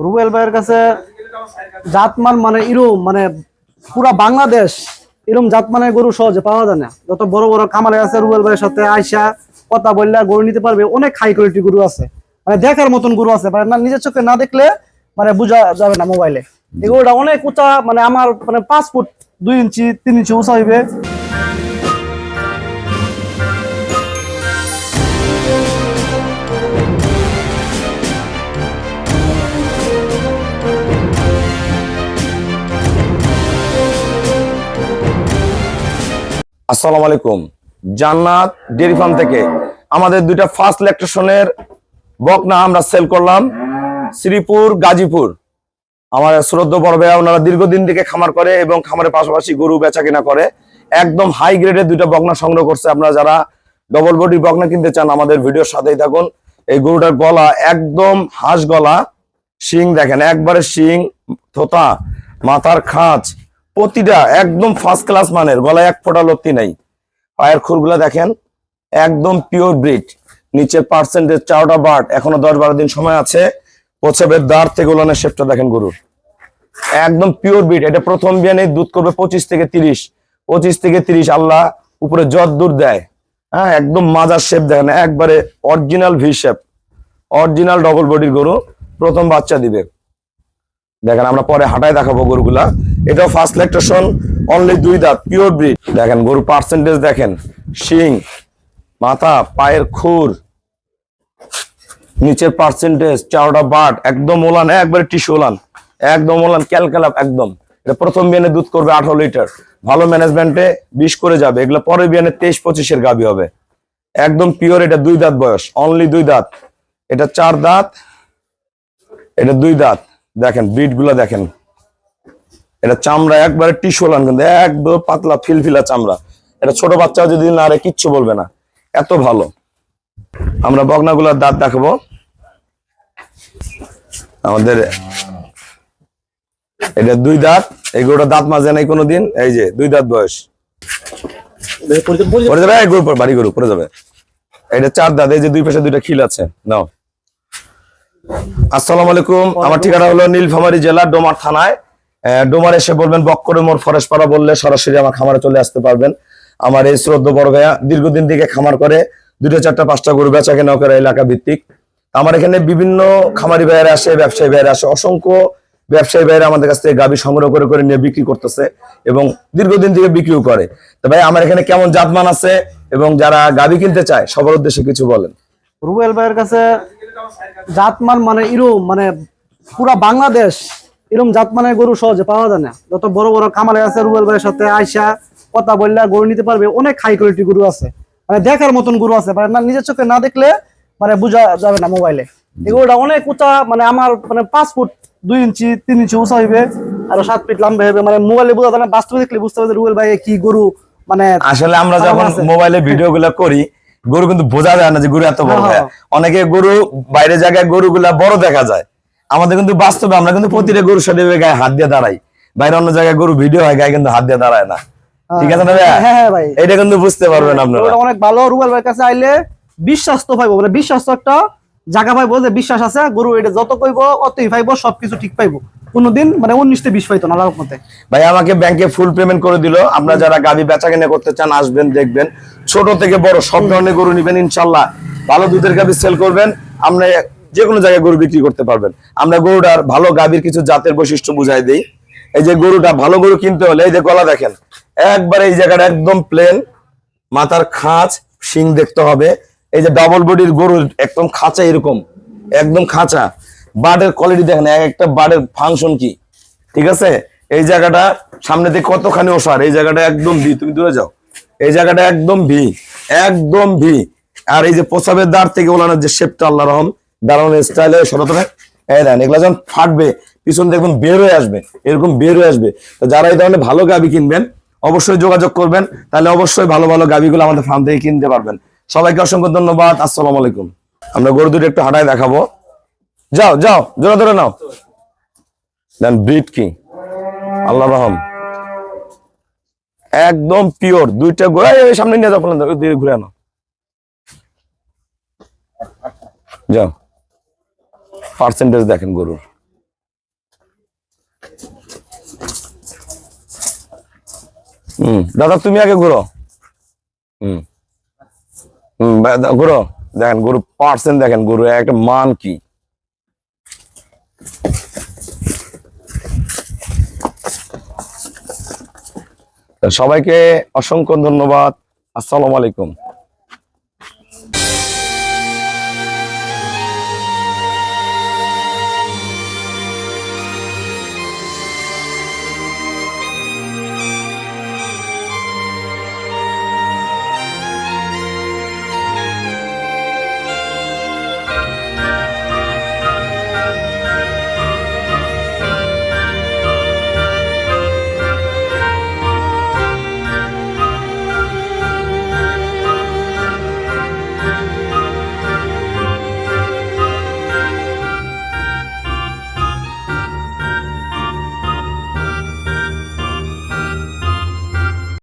রুবেল ভাইয়ের কাছে জাতমান মানে এরম মানে পুরা বাংলাদেশ এরম জাতমানের গরু সহজে পাওয়া যায় না। যত বড় বড় খামারে আছে রুবেল ভাইয়ের সাথে আইসা কথা বললে গরু নিতে পারবে। অনেক হাই কোয়ালিটি গরু আছে, মানে দেখার মতন গরু আছে, মানে না নিজের চোখে না দেখলে মানে বোঝা যাবে না মোবাইলে। এই গরুটা অনেক উঁচা, মানে আমার মানে 5 ফুট 2 ইঞ্চি 3 ইঞ্চি উঁচা হইবে। আসসালামু আলাইকুম। জান্নাত ডেয়ারি ফার্ম থেকে আমাদের দুইটা ফার্স্ট ল্যাকটেশনের বকনা আমরা সেল করলাম শ্রীপুর গাজীপুর। আমার শ্রদ্ধেয় বড় ভাইয়া ওনারা দীর্ঘদিন থেকে খামার করে এবং খামারের পাশাপাশি গরু বেচা কিনা করে। একদম হাই গ্রেডের দুইটা বকনা সংগ্রহ করছে। আপনারা যারা ডবল বডি বকনা কিনতে চান আমাদের ভিডিওর সাথেই থাকুন। এই গরুটার গলা একদম হাঁস গলা, শিং দেখেন একবারে শিং, থোতা, মাথার খাঁচ প্রতিটা একদম ফার্স্ট ক্লাস মানের, গলায় এক ফোঁটা লত্তি নাই। পায়ের খুরগুলা দেখেন একদম পিওর ব্রিড। নিচের পার্সেন্টেজ চাওটা বাট, এখনো 10-12 দিন সময় আছে। প্রসবের দাঁড় থেকে ওলানের শেপটা দেখেন গরুর একদম পিওর ব্রিড। এটা প্রথম বিয়ানে দুধ করবে 25 থেকে 30 আল্লাহ উপরে যত দূর দেয়। হ্যাঁ, একদম মাজার শেপ দেখেন একবারে original V shape, original double বডির গরু। প্রথম বাচ্চা দিবে দেখেন, আমরা পরে হাঁটায় দেখাবো গরুগুলা। এটাও ফার্স্ট ল্যাকটেশন, অনলি 2 দাঁত, পিওর ব্রিড। দেখেন গরু পার্সেন্টেজ দেখেন, শিং, মাথা, পায়ের খুর, নিচের পার্সেন্টেজ, চারটা বাট, একদম ওলান একবারে টিস্যু ওলান, একদম ওলান ক্যালকালাপ একদম। এটা প্রথম বিয়ানে দুধ করবে 18 লিটার, ভালো ম্যানেজমেন্টে 20 করে যাবে। এগুলো পরের বিয়ানে 23-25 গাভী হবে, একদম পিওর। এটা 2 দাঁত বয়স, অনলি 2 দাঁত। এটা 4 দাঁত, এটা 2 দাঁত। দেখেন ব্রিড গুলা দেখেন, এটা চামড়া একবারে টিস্যু লান, কিন্তু একদম পাতলা ফিলফিলা চামড়া। এটা ছোট বাচ্চা যদি না আরে কিচ্ছু বলবে না, এত ভালো। আমরা বগনাগুলার দাঁত দেখাবো আমাদের। এটা 2 দাঁত, এগুলোটা দাঁত মাজে নাই কোনোদিন। এই যে 2 দাঁত বয়স, পড়ে যাবে গরু, বাড়ি গরু পড়ে যাবে। এটা 4 দাঁত, এই যে 2 পাশে 2টা খিল আছে। নাও। আসসালামু আলাইকুম। আমার ঠিকানা হলো নীলফামারী জেলা ডোমার থানায়। ডোমার এসে বলবেন বক্করে মোড় ফরেস্ট পাড়া বললে সরাসরি আমার খামারে চলে আসতে পারবেন। আমার এই শ্রদ্ধ বড় ভাইয়া দীর্ঘদিন থেকে খামার করে, 2টা 4টা 5টা গরু বেচা কেনা করে এলাকা ভিত্তিক। আমার এখানে বিভিন্ন খামারি ভাইয়েরা আসে, ব্যবসায়ী ভাইয়েরা আসে, অসংখ্য ব্যবসায়ী ভাইয়েরা আমাদের কাছ থেকে গাভী সংগ্রহ করে করে নিয়ে বিক্রি করতেছে এবং দীর্ঘদিন থেকে বিক্রিও করে। তো ভাই আমার এখানে কেমন জাতমান আছে এবং যারা গাভী কিনতে চায় সবার উদ্দেশ্যে কিছু বলেন। রুবেল ভাইয়ের কাছে জাতমান মানে এরম মানে পুরা বাংলাদেশ এরম জাতমানের গরু সহজে পাওয়া যায় না। যত বড় বড় খামারে আছে রুবেল ভাইয়ের সাথে আইসা কথা বললে গরু নিতে পারবে। অনেক হাই কোয়ালিটি গরু আছে, মানে দেখার মতন গরু আছে, মানে না নিজের চোখে না দেখলে মানে বোঝা যাবে না মোবাইলে। এই গরুটা অনেক উঁচা, মানে আমার মানে 5 ফুট 2 ইঞ্চি 3 ইঞ্চি উঁচা হইবে, আর 7 ফিট লম্বা হবে। মানে মোবাইলে বোঝা যায় না, বাস্তবে দেখলে বুঝতে পারবে রুবেল ভাই কি গরু। মানে আসলে আমরা যখন মোবাইলে ভিডিও গুলা করি, গরু কিন্তু বোঝা যায় না যে গরু এত বড় হয়। অনেকে গরু বাইরে জায়গায় গরুগুলা বড় দেখা যায়, আমাদের কিন্তু বাস্তবে আমরা কিন্তু প্রতিটা গরুর সাথে গায়ে হাত দিয়ে দাঁড়াই। বাইরে অন্য জায়গায় গরু ভিডিও হয়, গায়ে কিন্তু হাত দিয়ে দাঁড়ায় না। ঠিক আছে না ভাই? হ্যাঁ ভাই, এটা কিন্তু বুঝতে পারবেন আপনারা। অনেক ভালো। রুবেল ভাইয়ের কাছে আইলে বিশ্বাস তো পাইবো, মানে বিশ্বাস তো একটা জায়গা পাইবো যে বিশ্বাস আছে গরু। এটা যত কইবো অতই পাইবো, সবকিছু ঠিক পাইবো। কোনদিন মানে 19-20 পাইতো না আল্লাহর রহমতে। ভাই আমাকে ব্যাংকে ফুল পেমেন্ট করে দিল। আপনারা যারা গাভী বেচা কিনা করতে চান আসবেন, দেখবেন ছোট থেকে বড় সব ধরনের গরু নিবেন ইনশাল্লাহ। ভালো দুধের গাভী সেল করবেন, আমরা যে কোনো জায়গায় গরু বিক্রি করতে পারবেন। আমরা গরুটার ভালো গাভীর কিছু জাতের বৈশিষ্ট্য বুঝাই দেই। এই যে গরুটা ভালো গরু কিনতে হলে এই যে গলা দেখেন একবার, এই জায়গাটা একদম প্লেন, মাথার খাঁচ, শিং দেখতে হবে। এই যে ডাবল বডির গরু একদম খাঁচা, এরকম একদম খাঁচা। বার্ডের কোয়ালিটি দেখেন, এক একটা বার্ডের ফাংশন কি, ঠিক আছে। এই জায়গাটা সামনে থেকে কতখানি ওসার, এই জায়গাটা একদম ভি, তুমি দূরে যাও, এই জায়গাটা একদম ভি, একদম ভি। আর এই যে প্রসাবের দাঁড় থেকে ওলানোর যে শেপটা আল্লাহ রহম, দাঁড়ানোর স্টাইলে সরতরে এই দেন, এগুলা যখন ফাটবে পিছন দেখবেন বের হয়ে আসবে, এরকম বের হয়ে আসবে। তো যারা এই ধরনের ভালো গাভী কিনবেন অবশ্যই যোগাযোগ করবেন, তাহলে অবশ্যই ভালো ভালো গাভীগুলো আমাদের ফার্ম থেকে কিনতে পারবেন। সবাইকে অসংখ্য ধন্যবাদ। আসসালামু আলাইকুম। আমরা গরু দুটো একটু হাঁটায় দেখাবো। যাও যাও, জোরে ধরে নাও। দেন ব্রিড কি আল্লাহ রহম, একদম পিওর। 2টা গোড়া সামনে নিয়ে যাও, ঘুরে আনো। যাও, পার্সেন্টেজ দেখেন গরুর দাদা তুমি আগে ঘুরো। ঘুরো, দেখেন গরু পার্সেন্ট, দেখেন গরু একটা মান কি। সবাইকে অসংখ্য ধন্যবাদ। আসসালামু আলাইকুম।